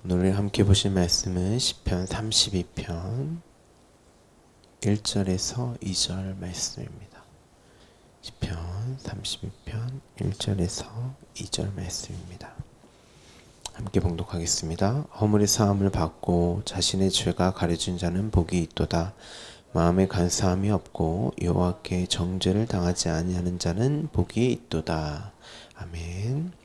오늘 함께 보실 말씀은 시편 32편 1절에서 2절 말씀입니다. 시편 32편 1절에서 2절 말씀입니다. 함께 봉독하겠습니다. 허물의 사함을 받고 자신의 죄가 가려진 자는 복이 있도다. 마음에 간사함이 없고 여호와께 정죄를 당하지 아니하는 자는 복이 있도다. 아멘.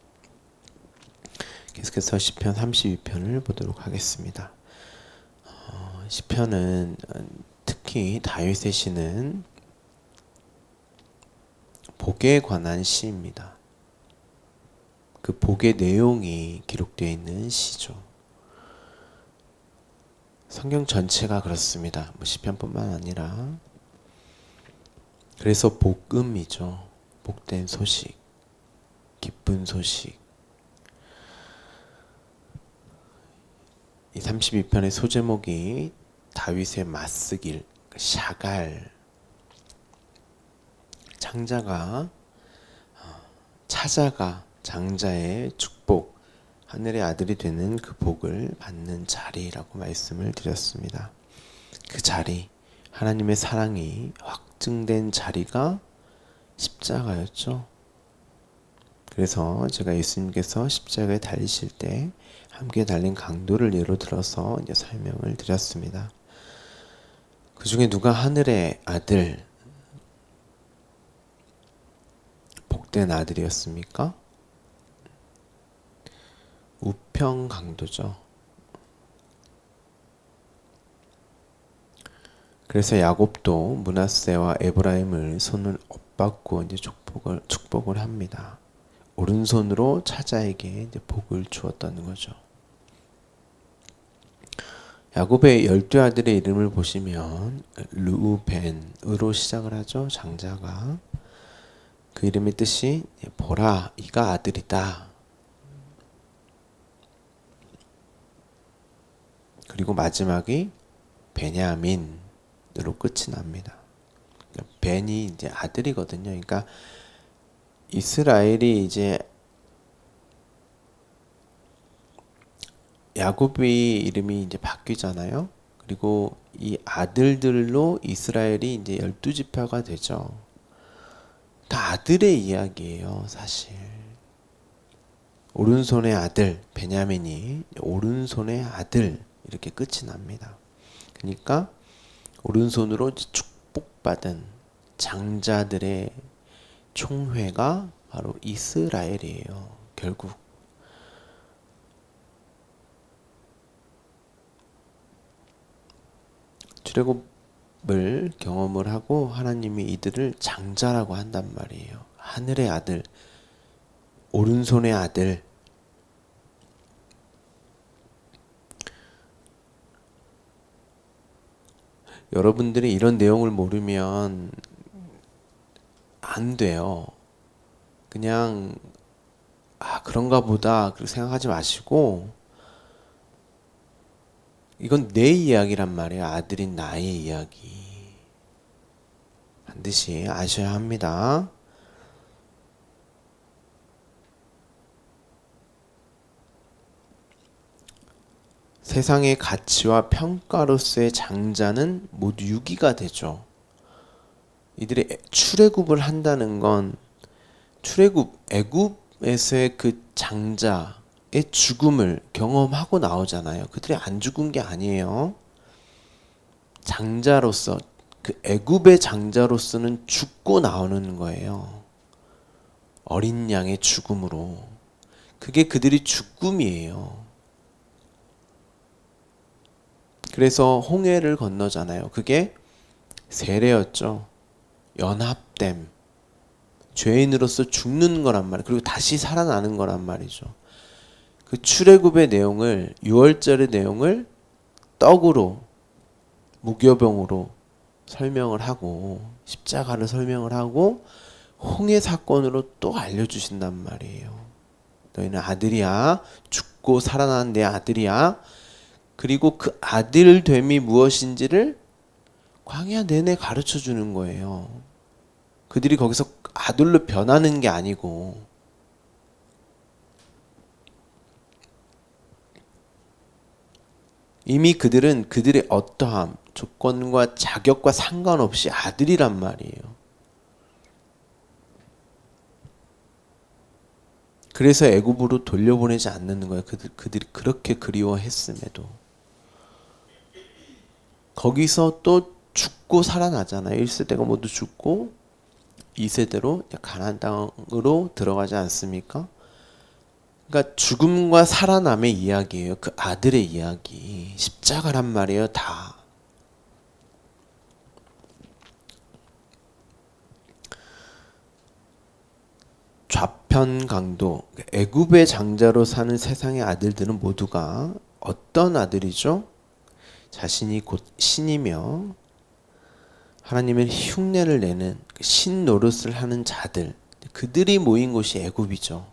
계속해서 시편 32편을 보도록 하겠습니다. 시편은 특히 다윗의 시는 복에 관한 시입니다. 그 복의 내용이 기록되어 있는 시죠. 성경 전체가 그렇습니다. 시편뿐만 아니라. 그래서 복음이죠. 복된 소식, 기쁜 소식. 이 32편의 소제목이 다윗의 맞쓰길, 샤갈, 창자가 찾아가 장자의 축복, 하늘의 아들이 되는 그 복을 받는 자리라고 말씀을 드렸습니다. 그 자리, 하나님의 사랑이 확증된 자리가 십자가였죠. 그래서 제가 예수님께서 십자가에 달리실 때 함께 달린 강도를 예로 들어서 이제 설명을 드렸습니다. 그 중에 누가 하늘의 아들, 복된 아들이었습니까? 우평 강도죠. 그래서 야곱도 므낫세와 에브라임을 손을 엇받고 이제 축복을 합니다. 오른손으로 차자에게 이제 복을 주었다는 거죠. 야곱의 12아들의 이름을 보시면 르우벤으로 시작을 하죠. 장자가. 그 이름의 뜻이 보라, 이가 아들이다. 그리고 마지막이 베냐민으로 끝이 납니다. 벤이 이제 아들이거든요. 그러니까 이스라엘이 이제 야곱의 이름이 이제 바뀌잖아요. 그리고 이 아들들로 이스라엘이 이제 12지파가 되죠. 다 아들의 이야기예요, 사실. 오른손의 아들 베냐민이 오른손의 아들 이렇게 끝이 납니다. 그러니까 오른손으로 축복받은 장자들의 총회가 바로 이스라엘이에요. 결국 출애굽을 경험을 하고 하나님이 이들을 장자라고 한단 말이에요. 하늘의 아들, 오른손의 아들. 여러분들이 이런 내용을 모르면 안 돼요. 그냥 그런가 보다 그렇게 생각하지 마시고, 이건 내 이야기란 말이에요. 아들인 나의 이야기. 반드시 아셔야 합니다. 세상의 가치와 평가로서의 장자는 모두 유기가 되죠. 이들이 출애굽을 한다는 건 애굽에서의 그 장자의 죽음을 경험하고 나오잖아요. 그들이 안 죽은 게 아니에요. 장자로서, 그 애굽의 장자로서는 죽고 나오는 거예요. 어린 양의 죽음으로. 그게 그들이 죽음이에요. 그래서 홍해를 건너잖아요. 그게 세례였죠. 연합됨. 죄인으로서 죽는 거란 말이에요. 그리고 다시 살아나는 거란 말이죠. 그 출애굽의 내용을, 6월절의 내용을 떡으로, 무교병으로 설명을 하고, 십자가를 설명을 하고, 홍해 사건으로 또 알려주신단 말이에요. 너희는 아들이야. 죽고 살아난 내 아들이야. 그리고 그 아들됨이 무엇인지를 광야 내내 가르쳐 주는 거예요. 그들이 거기서 아들로 변하는 게 아니고, 이미 그들은 그들의 어떠함, 조건과 자격과 상관없이 아들이란 말이에요. 그래서 애굽으로 돌려보내지 않는 거예요. 그들이 그렇게 그리워했음에도. 거기서 또 죽고 살아나잖아요. 1세대가 모두 죽고 2세대로 가나안 땅으로 들어가지 않습니까? 그러니까 죽음과 살아남의 이야기예요. 그 아들의 이야기. 십자가란 말이에요. 다. 좌편 강도, 애굽의 장자로 사는 세상의 아들들은 모두가 어떤 아들이죠? 자신이 곧 신이며 하나님의 흉내를 내는 신 노릇을 하는 자들, 그들이 모인 곳이 애굽이죠.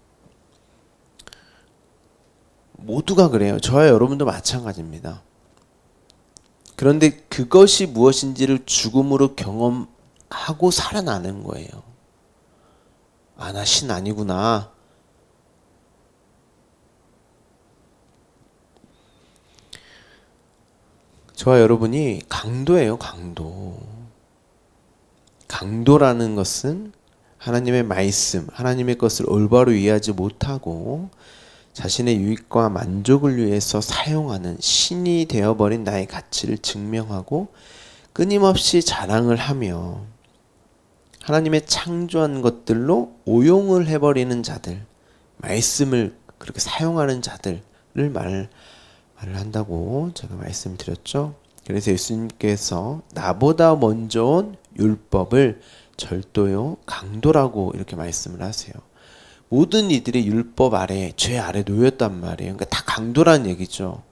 모두가 그래요. 저와 여러분도 마찬가지입니다. 그런데 그것이 무엇인지를 죽음으로 경험하고 살아나는 거예요. 아, 나 신 아니구나. 저와 여러분이 강도예요, 강도. 강도라는 것은 하나님의 말씀, 하나님의 것을 올바로 이해하지 못하고 자신의 유익과 만족을 위해서 사용하는 신이 되어버린 나의 가치를 증명하고 끊임없이 자랑을 하며 하나님의 창조한 것들로 오용을 해버리는 자들, 말씀을 그렇게 사용하는 자들을 말을 한다고 제가 말씀드렸죠. 그래서 예수님께서 나보다 먼저 온 율법을 절도요 강도라고 이렇게 말씀을 하세요. 모든 이들이 율법 아래, 죄 아래 놓였단 말이에요. 그러니까 다 강도라는 얘기죠.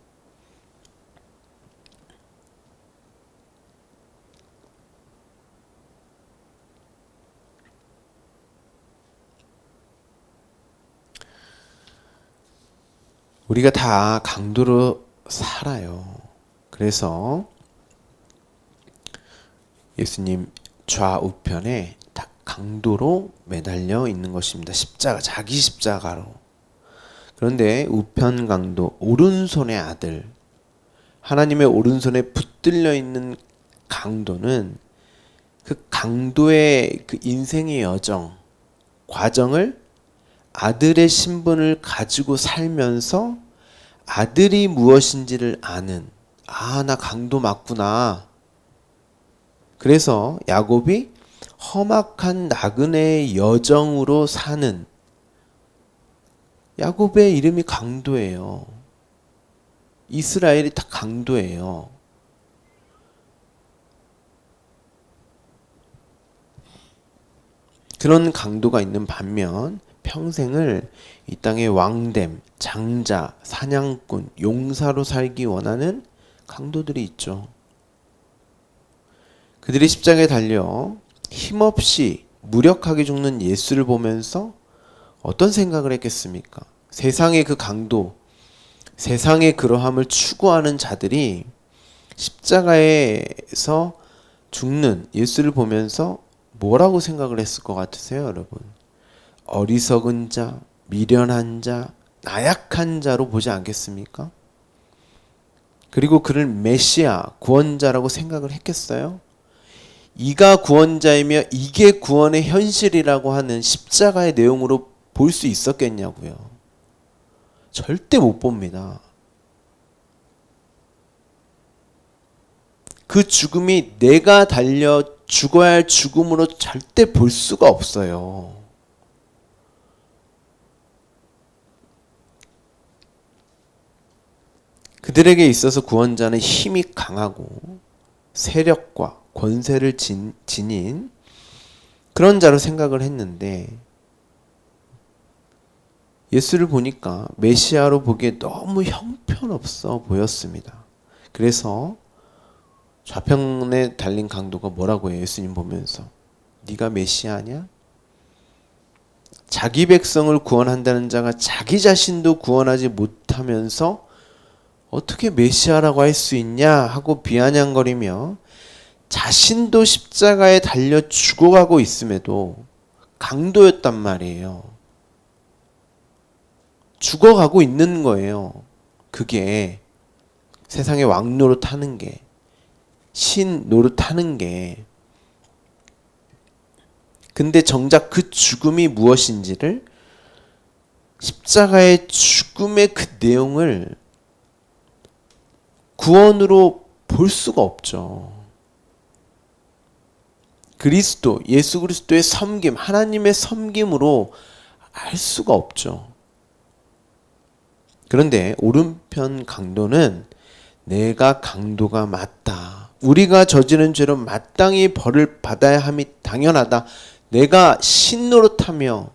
우리가 다 강도로 살아요. 그래서 예수님 좌우편에 다 강도로 매달려 있는 것입니다. 십자가, 자기 십자가로. 그런데 우편 강도, 오른손의 아들, 하나님의 오른손에 붙들려 있는 강도는 그 강도의 그 인생의 여정, 과정을 아들의 신분을 가지고 살면서 아들이 무엇인지를 아는, 아, 나 강도 맞구나. 그래서 야곱이 험악한 나그네의 여정으로 사는, 야곱의 이름이 강도예요. 이스라엘이 다 강도예요. 그런 강도가 있는 반면 평생을 이 땅의 왕됨, 장자, 사냥꾼, 용사로 살기 원하는 강도들이 있죠. 그들이 십자가에 달려 힘없이 무력하게 죽는 예수를 보면서 어떤 생각을 했겠습니까? 세상의 그 강도, 세상의 그러함을 추구하는 자들이 십자가에서 죽는 예수를 보면서 뭐라고 생각을 했을 것 같으세요, 여러분? 어리석은 자, 미련한 자, 나약한 자로 보지 않겠습니까? 그리고 그를 메시아, 구원자라고 생각을 했겠어요? 이가 구원자이며 이게 구원의 현실이라고 하는 십자가의 내용으로 볼 수 있었겠냐고요. 절대 못 봅니다. 그 죽음이 내가 달려 죽어야 할 죽음으로 절대 볼 수가 없어요. 그들에게 있어서 구원자는 힘이 강하고 세력과 권세를 지닌 그런 자로 생각을 했는데 예수를 보니까 메시아로 보기에 너무 형편없어 보였습니다. 그래서 좌편에 달린 강도가 뭐라고 해요? 예수님 보면서 네가 메시아냐? 자기 백성을 구원한다는 자가 자기 자신도 구원하지 못하면서 어떻게 메시아라고 할 수 있냐 하고 비아냥거리며 자신도 십자가에 달려 죽어가고 있음에도 강도였단 말이에요. 죽어가고 있는 거예요. 그게 세상의 왕 노릇하는 게, 신 노릇하는 게, 근데 정작 그 죽음이 무엇인지를, 십자가의 죽음의 그 내용을 구원으로 볼 수가 없죠. 그리스도, 예수 그리스도의 섬김, 하나님의 섬김으로 알 수가 없죠. 그런데 오른편 강도는 내가 강도가 맞다. 우리가 저지른 죄로 마땅히 벌을 받아야 함이 당연하다. 내가 신노릇하며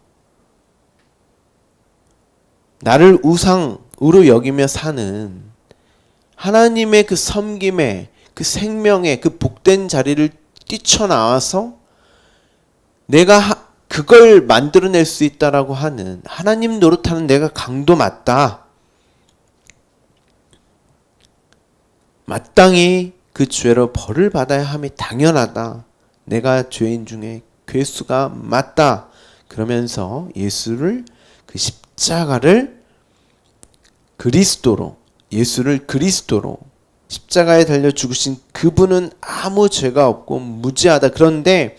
나를 우상으로 여기며 사는 하나님의 그 섬김의 그 생명의 그 복된 자리를 뛰쳐나와서 내가 그걸 만들어낼 수 있다라고 하는 하나님 노릇하는 내가 강도 맞다. 마땅히 그 죄로 벌을 받아야 함이 당연하다. 내가 죄인 중에 괴수가 맞다. 그러면서 예수를 그 십자가를 그리스도로, 예수를 그리스도로 십자가에 달려 죽으신 그분은 아무 죄가 없고 무죄하다. 그런데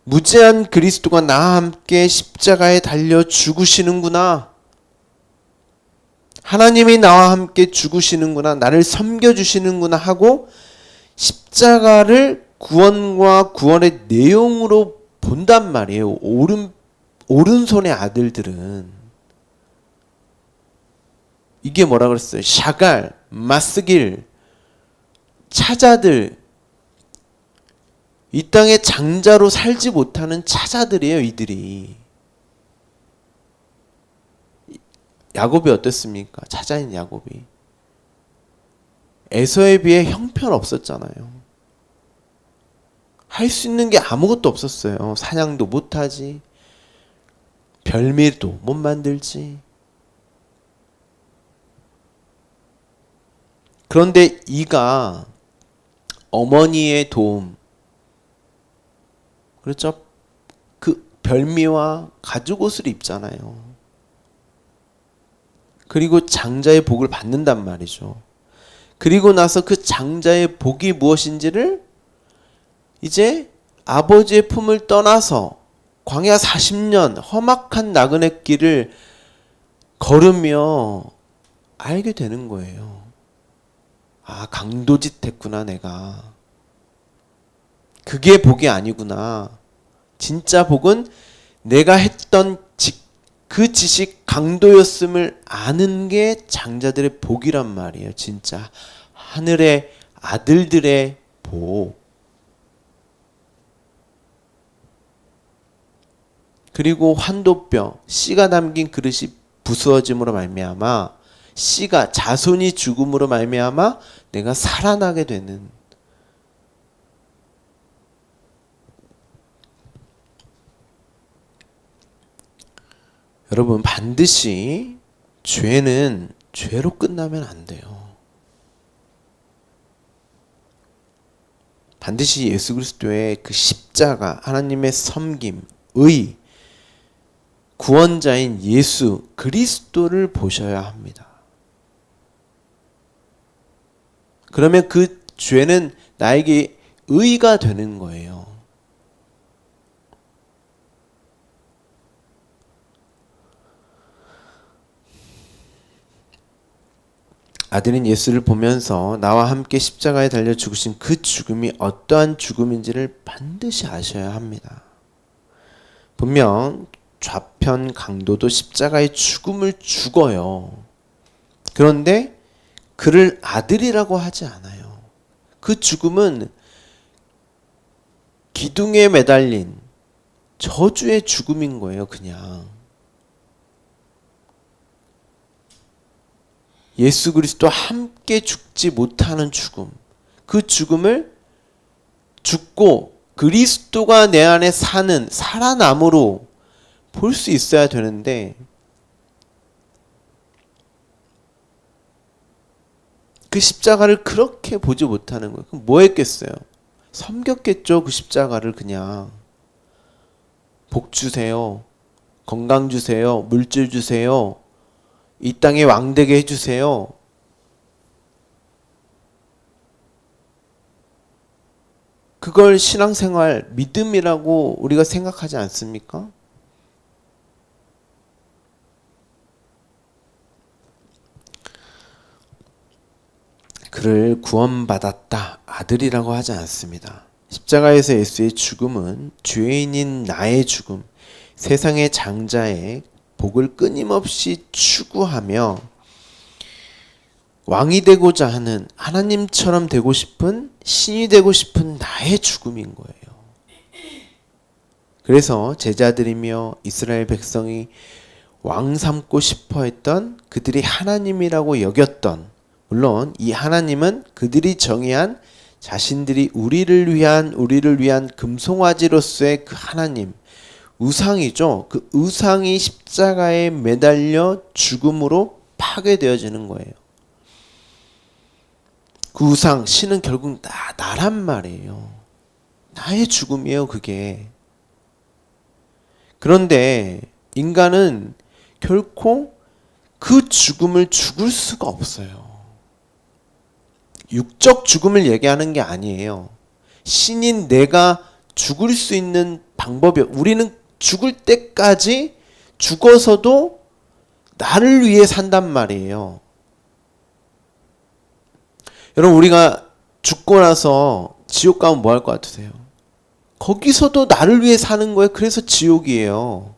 무죄한 그리스도가 나와 함께 십자가에 달려 죽으시는구나. 하나님이 나와 함께 죽으시는구나. 나를 섬겨주시는구나 하고 십자가를 구원과 구원의 내용으로 본단 말이에요. 오른손의 아들들은. 이게 뭐라 그랬어요? 샤갈, 마스길, 차자들. 이 땅에 장자로 살지 못하는 차자들이에요, 이들이. 야곱이 어땠습니까? 차자인 야곱이. 에서에 비해 형편없었잖아요. 할 수 있는 게 아무것도 없었어요. 사냥도 못하지. 별미도 못 만들지. 그런데 이가 어머니의 도움, 그렇죠? 그 별미와 가죽 옷을 입잖아요. 그리고 장자의 복을 받는단 말이죠. 그리고 나서 그 장자의 복이 무엇인지를 이제 아버지의 품을 떠나서 광야 40년 험악한 나그네 길을 걸으며 알게 되는 거예요. 아, 강도짓 했구나 내가. 그게 복이 아니구나. 진짜 복은 내가 했던 그 지식 강도였음을 아는 게 장자들의 복이란 말이에요. 진짜 하늘의 아들들의 복. 그리고 환도뼈, 씨가 담긴 그릇이 부수어짐으로 말미암아, 씨가 자손이 죽음으로 말미암아 내가 살아나게 되는. 여러분, 반드시 죄는 죄로 끝나면 안 돼요. 반드시 예수 그리스도의 그 십자가, 하나님의 섬김, 의, 구원자인 예수 그리스도를 보셔야 합니다. 그러면 그 죄는 나에게 의가 되는 거예요. 아들인 예수를 보면서 나와 함께 십자가에 달려 죽으신 그 죽음이 어떠한 죽음인지를 반드시 아셔야 합니다. 분명 좌편 강도도 십자가의 죽음을 죽어요. 그런데 그를 아들이라고 하지 않아요. 그 죽음은 기둥에 매달린 저주의 죽음인 거예요, 그냥. 예수 그리스도와 함께 죽지 못하는 죽음. 그 죽음을 죽고 그리스도가 내 안에 사는 살아남으로 볼 수 있어야 되는데, 그 십자가를 그렇게 보지 못하는 거예요. 그럼 뭐 했겠어요? 섬겼겠죠. 그 십자가를 그냥. 복 주세요. 건강 주세요. 물질 주세요. 이 땅에 왕되게 해주세요. 그걸 신앙생활, 믿음이라고 우리가 생각하지 않습니까? 그를 구원받았다, 아들이라고 하지 않습니다. 십자가에서 예수의 죽음은 죄인인 나의 죽음, 세상의 장자의 복을 끊임없이 추구하며 왕이 되고자 하는, 하나님처럼 되고 싶은, 신이 되고 싶은 나의 죽음인 거예요. 그래서 제자들이며 이스라엘 백성이 왕 삼고 싶어 했던, 그들이 하나님이라고 여겼던, 물론 이 하나님은 그들이 정의한 자신들이 우리를 위한 금송아지로서의 그 하나님, 우상이죠. 그 우상이 십자가에 매달려 죽음으로 파괴되어지는 거예요. 그 우상, 신은 결국 나란 말이에요. 나의 죽음이에요, 그게. 그런데 인간은 결코 그 죽음을 죽을 수가 없어요. 육적 죽음을 얘기하는 게 아니에요. 신인 내가 죽을 수 있는 방법이, 우리는 죽을 때까지 죽어서도 나를 위해 산단 말이에요. 여러분, 우리가 죽고 나서 지옥 가면 뭐 할 것 같으세요? 거기서도 나를 위해 사는 거예요. 그래서 지옥이에요.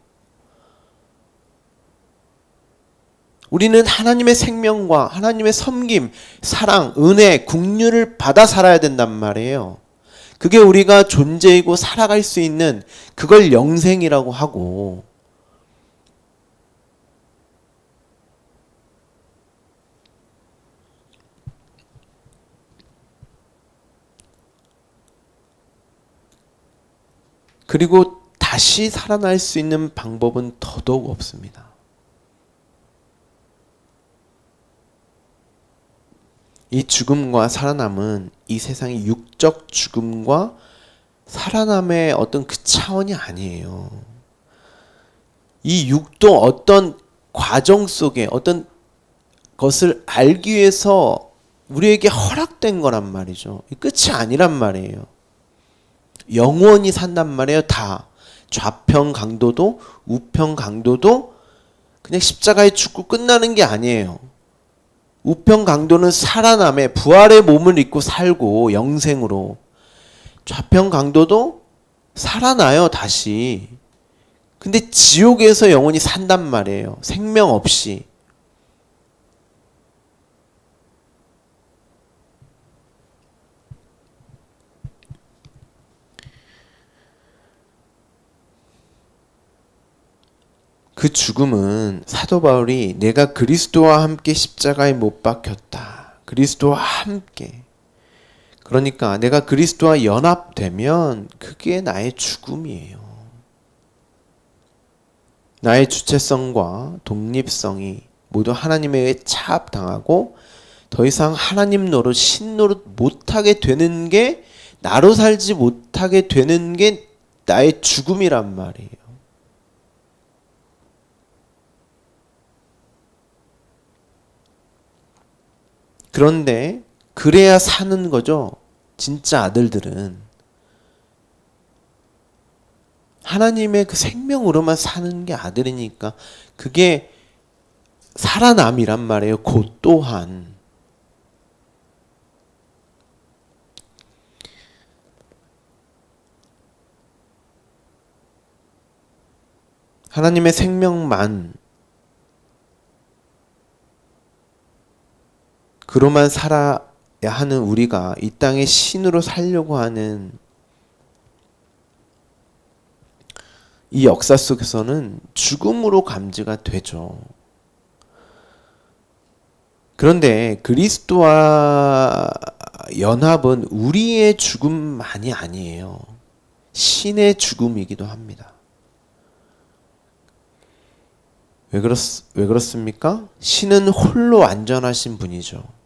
우리는 하나님의 생명과 하나님의 섬김, 사랑, 은혜, 긍휼을 받아 살아야 된단 말이에요. 그게 우리가 존재이고 살아갈 수 있는, 그걸 영생이라고 하고, 그리고 다시 살아날 수 있는 방법은 더더욱 없습니다. 이 죽음과 살아남은 이 세상의 육적 죽음과 살아남의 어떤 그 차원이 아니에요. 이 육도 어떤 과정 속에 어떤 것을 알기 위해서 우리에게 허락된 거란 말이죠. 끝이 아니란 말이에요. 영원히 산단 말이에요. 다. 좌편 강도도 우편 강도도 그냥 십자가에 죽고 끝나는 게 아니에요. 우편 강도는 살아남에 부활의 몸을 입고 살고 영생으로, 좌편 강도도 살아나요, 다시. 근데 지옥에서 영원히 산단 말이에요. 생명 없이. 그 죽음은 사도 바울이 내가 그리스도와 함께 십자가에 못 박혔다. 그리스도와 함께. 그러니까 내가 그리스도와 연합되면 그게 나의 죽음이에요. 나의 주체성과 독립성이 모두 하나님에 의해 차압당하고 더 이상 하나님 노릇, 신 노릇 못하게 되는 게, 나로 살지 못하게 되는 게 나의 죽음이란 말이에요. 그런데 그래야 사는 거죠. 진짜 아들들은 하나님의 그 생명으로만 사는 게 아들이니까 그게 살아남이란 말이에요. 곧 또한 하나님의 생명만 그로만 살아야 하는 우리가 이 땅의 신으로 살려고 하는 이 역사 속에서는 죽음으로 감지가 되죠. 그런데 그리스도와 연합은 우리의 죽음만이 아니에요. 신의 죽음이기도 합니다. 왜 그렇습니까? 신은 홀로 안전하신 분이죠.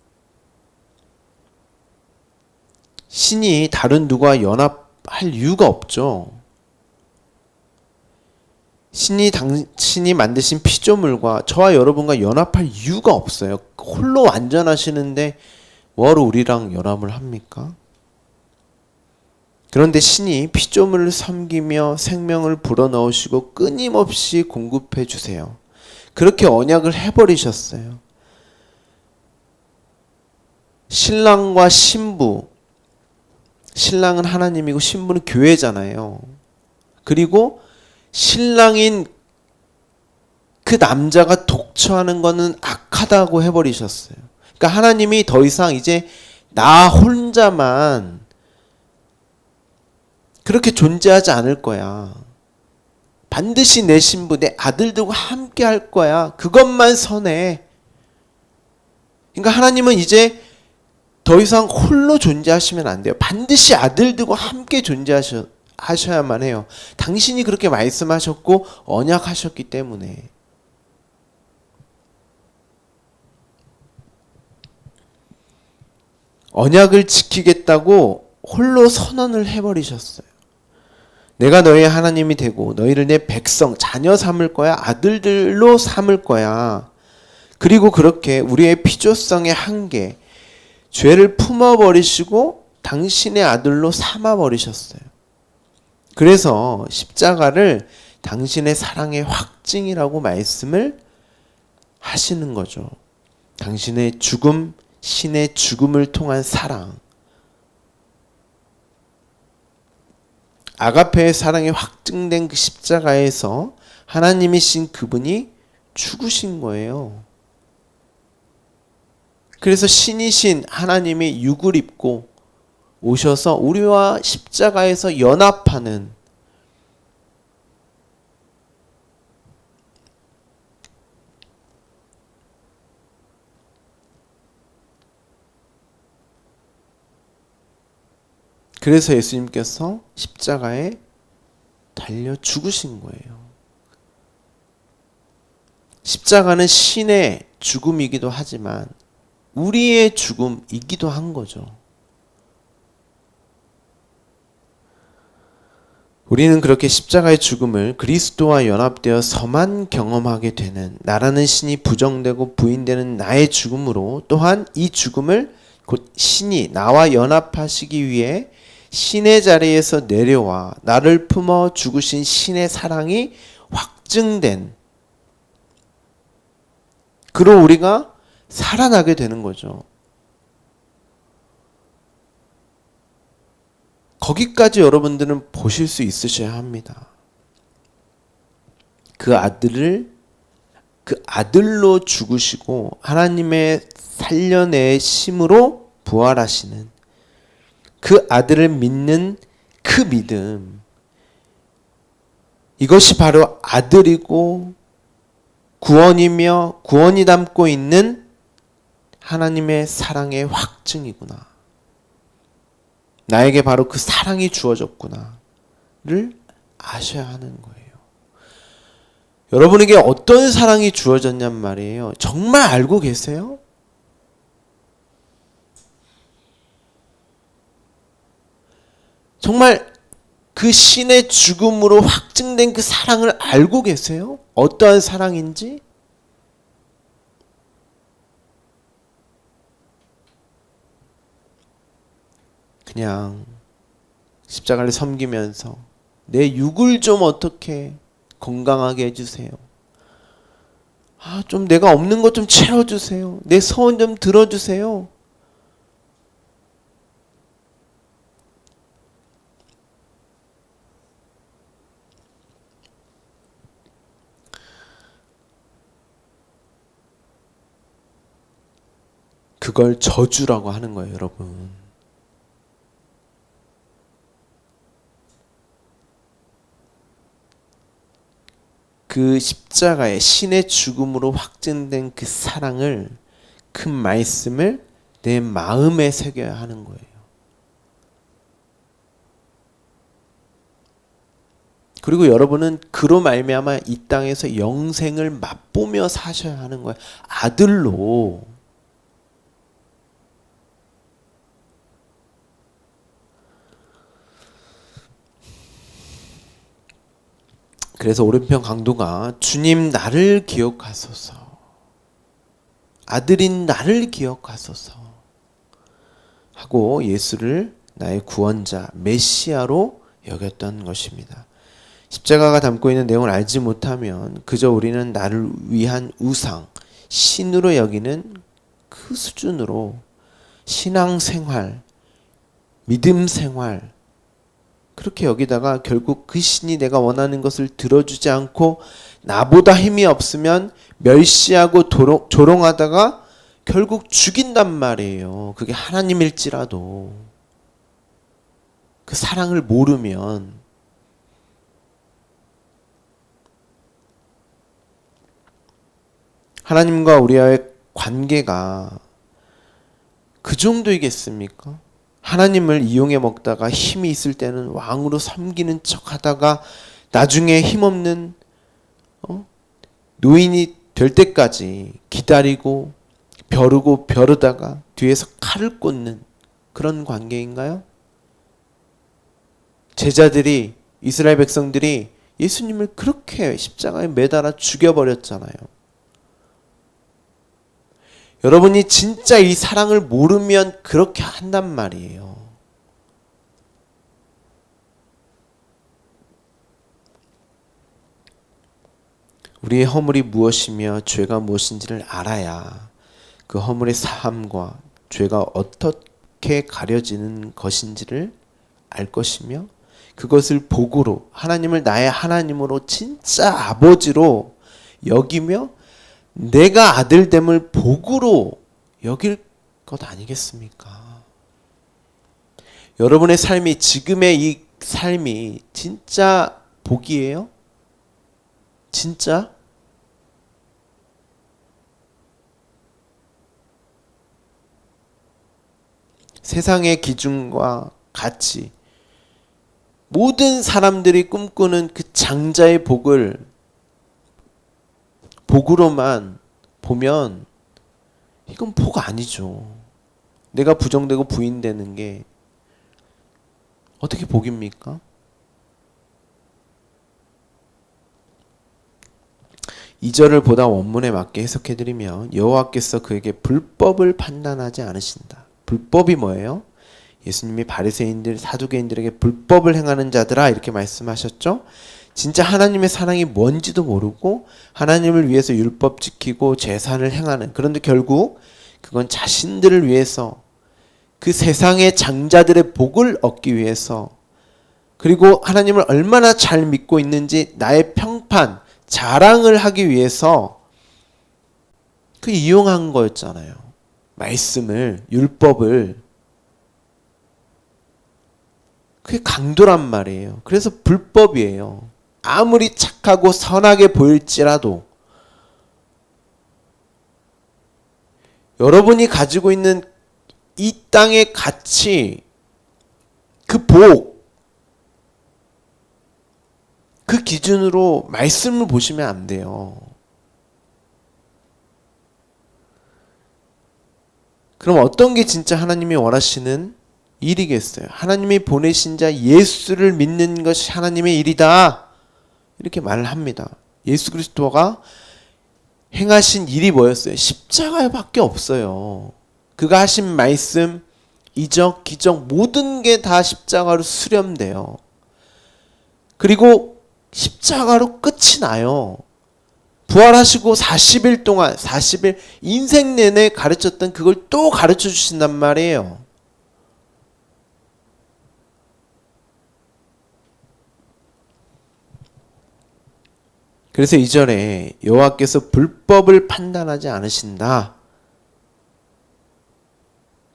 신이 다른 누구와 연합할 이유가 없죠. 신이 당신이 만드신 피조물과 저와 여러분과 연합할 이유가 없어요. 홀로 완전하시는데 뭐하러 우리랑 연합을 합니까? 그런데 신이 피조물을 섬기며 생명을 불어넣으시고 끊임없이 공급해 주세요. 그렇게 언약을 해버리셨어요. 신랑과 신부, 신랑은 하나님이고 신부는 교회잖아요. 그리고 신랑인 그 남자가 독처하는 거는 악하다고 해버리셨어요. 그러니까 하나님이 더 이상 이제 나 혼자만 그렇게 존재하지 않을 거야. 반드시 내 신부, 내 아들들과 함께 할 거야. 그것만 선해. 그러니까 하나님은 이제 더 이상 홀로 존재하시면 안 돼요. 반드시 아들들과 함께 존재하셔야만 해요. 당신이 그렇게 말씀하셨고 언약하셨기 때문에. 언약을 지키겠다고 홀로 선언을 해버리셨어요. 내가 너희의 하나님이 되고 너희를 내 백성, 자녀 삼을 거야. 아들들로 삼을 거야. 그리고 그렇게 우리의 필요성의 한계, 죄를 품어버리시고 당신의 아들로 삼아버리셨어요. 그래서 십자가를 당신의 사랑의 확증이라고 말씀을 하시는 거죠. 당신의 죽음, 신의 죽음을 통한 사랑, 아가페의 사랑이 확증된 그 십자가에서 하나님이신 그분이 죽으신 거예요. 그래서 신이신 하나님이 육을 입고 오셔서 우리와 십자가에서 연합하는, 그래서 예수님께서 십자가에 달려 죽으신 거예요. 십자가는 신의 죽음이기도 하지만 우리의 죽음이기도 한 거죠. 우리는 그렇게 십자가의 죽음을 그리스도와 연합되어서만 경험하게 되는, 나라는 신이 부정되고 부인되는 나의 죽음으로, 또한 이 죽음을 곧 신이 나와 연합하시기 위해 신의 자리에서 내려와 나를 품어 죽으신 신의 사랑이 확증된, 그로 우리가 살아나게 되는 거죠. 거기까지 여러분들은 보실 수 있으셔야 합니다. 그 아들로 죽으시고 하나님의 살려내심으로 부활하시는 그 아들을 믿는 그 믿음, 이것이 바로 아들이고 구원이며 구원이 담고 있는 하나님의 사랑의 확증이구나. 나에게 바로 그 사랑이 주어졌구나를 아셔야 하는 거예요. 여러분에게 어떤 사랑이 주어졌냔 말이에요. 정말 알고 계세요? 정말 그 신의 죽음으로 확증된 그 사랑을 알고 계세요? 어떠한 사랑인지? 그냥 십자가를 섬기면서 내 육을 좀 어떻게 건강하게 해주세요. 좀 내가 없는 것 좀 채워주세요. 내 소원 좀 들어주세요. 그걸 저주라고 하는 거예요, 여러분. 그 십자가의 신의 죽음으로 확증된 그 사랑을, 그 말씀을 내 마음에 새겨야 하는 거예요. 그리고 여러분은 그로 말미암아 이 땅에서 영생을 맛보며 사셔야 하는 거예요. 아들로. 그래서 오른편 강도가 주님 나를 기억하소서, 아들인 나를 기억하소서 하고 예수를 나의 구원자, 메시아로 여겼던 것입니다. 십자가가 담고 있는 내용을 알지 못하면 그저 우리는 나를 위한 우상, 신으로 여기는 그 수준으로 신앙생활, 믿음생활 그렇게 여기다가 결국 그 신이 내가 원하는 것을 들어주지 않고 나보다 힘이 없으면 멸시하고 조롱하다가 결국 죽인단 말이에요. 그게 하나님일지라도 그 사랑을 모르면 하나님과 우리와의 관계가 그 정도이겠습니까? 하나님을 이용해 먹다가 힘이 있을 때는 왕으로 섬기는 척 하다가 나중에 힘없는 노인이 될 때까지 기다리고 벼르고 벼르다가 뒤에서 칼을 꽂는 그런 관계인가요? 제자들이, 이스라엘 백성들이 예수님을 그렇게 십자가에 매달아 죽여버렸잖아요. 여러분이 진짜 이 사랑을 모르면 그렇게 한단 말이에요. 우리의 허물이 무엇이며 죄가 무엇인지를 알아야 그 허물의 사함과 죄가 어떻게 가려지는 것인지를 알 것이며 그것을 복으로 하나님을 나의 하나님으로 진짜 아버지로 여기며 내가 아들됨을 복으로 여길 것 아니겠습니까? 여러분의 삶이 지금의 이 삶이 진짜 복이에요? 진짜? 세상의 기준과 가치 모든 사람들이 꿈꾸는 그 장자의 복을 복으로만 보면 이건 복 아니죠. 내가 부정되고 부인되는 게 어떻게 복입니까? 이 절을 보다 원문에 맞게 해석해드리면 여호와께서 그에게 불법을 판단하지 않으신다. 불법이 뭐예요? 예수님이 바리새인들, 사두개인들에게 불법을 행하는 자들아 이렇게 말씀하셨죠. 진짜 하나님의 사랑이 뭔지도 모르고 하나님을 위해서 율법 지키고 제사를 행하는, 그런데 결국 그건 자신들을 위해서 그 세상의 장자들의 복을 얻기 위해서, 그리고 하나님을 얼마나 잘 믿고 있는지 나의 평판, 자랑을 하기 위해서 그 이용한 거였잖아요. 말씀을, 율법을. 그게 강도란 말이에요. 그래서 불법이에요. 아무리 착하고 선하게 보일지라도 여러분이 가지고 있는 이 땅의 가치, 그 복, 그 기준으로 말씀을 보시면 안 돼요. 그럼 어떤 게 진짜 하나님이 원하시는 일이겠어요? 하나님이 보내신 자 예수를 믿는 것이 하나님의 일이다. 이렇게 말을 합니다. 예수 그리스도가 행하신 일이 뭐였어요? 십자가밖에 없어요. 그가 하신 말씀, 이적, 기적 모든 게 다 십자가로 수렴돼요. 그리고 십자가로 끝이 나요. 부활하시고 40일 동안 40일 인생 내내 가르쳤던 그걸 또 가르쳐 주신단 말이에요. 그래서 2절에 여호와께서 불법을 판단하지 않으신다.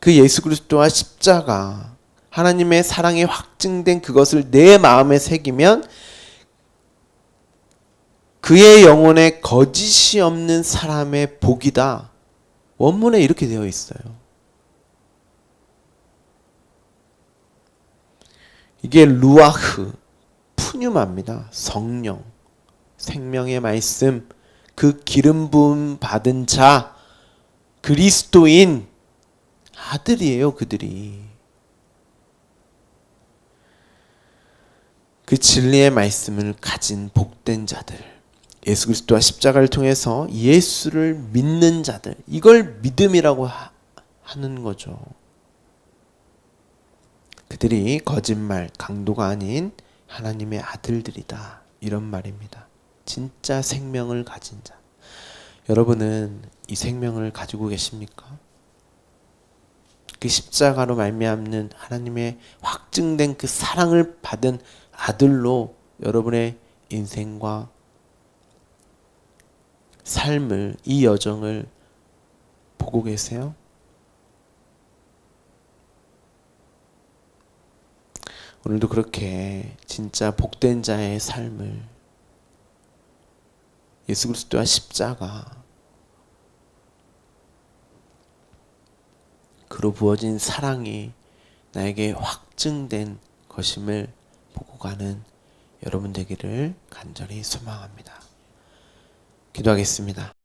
그 예수 그리스도와 십자가, 하나님의 사랑이 확증된 그것을 내 마음에 새기면 그의 영혼에 거짓이 없는 사람의 복이다. 원문에 이렇게 되어 있어요. 이게 루아흐, 푸뉴마입니다. 성령, 생명의 말씀, 그 기름 부음 받은 자, 그리스도인 아들이에요. 그들이 그 진리의 말씀을 가진 복된 자들, 예수 그리스도와 십자가를 통해서 예수를 믿는 자들, 이걸 믿음이라고 하는 거죠. 그들이 거짓말, 강도가 아닌 하나님의 아들들이다. 이런 말입니다. 진짜 생명을 가진 자. 여러분은 이 생명을 가지고 계십니까? 그 십자가로 말미암는 하나님의 확증된 그 사랑을 받은 아들로 여러분의 인생과 삶을, 이 여정을 보고 계세요? 오늘도 그렇게 진짜 복된 자의 삶을, 예수 그리스도와 십자가, 그로 부어진 사랑이 나에게 확증된 것임을 보고 가는 여러분 되기를 간절히 소망합니다. 기도하겠습니다.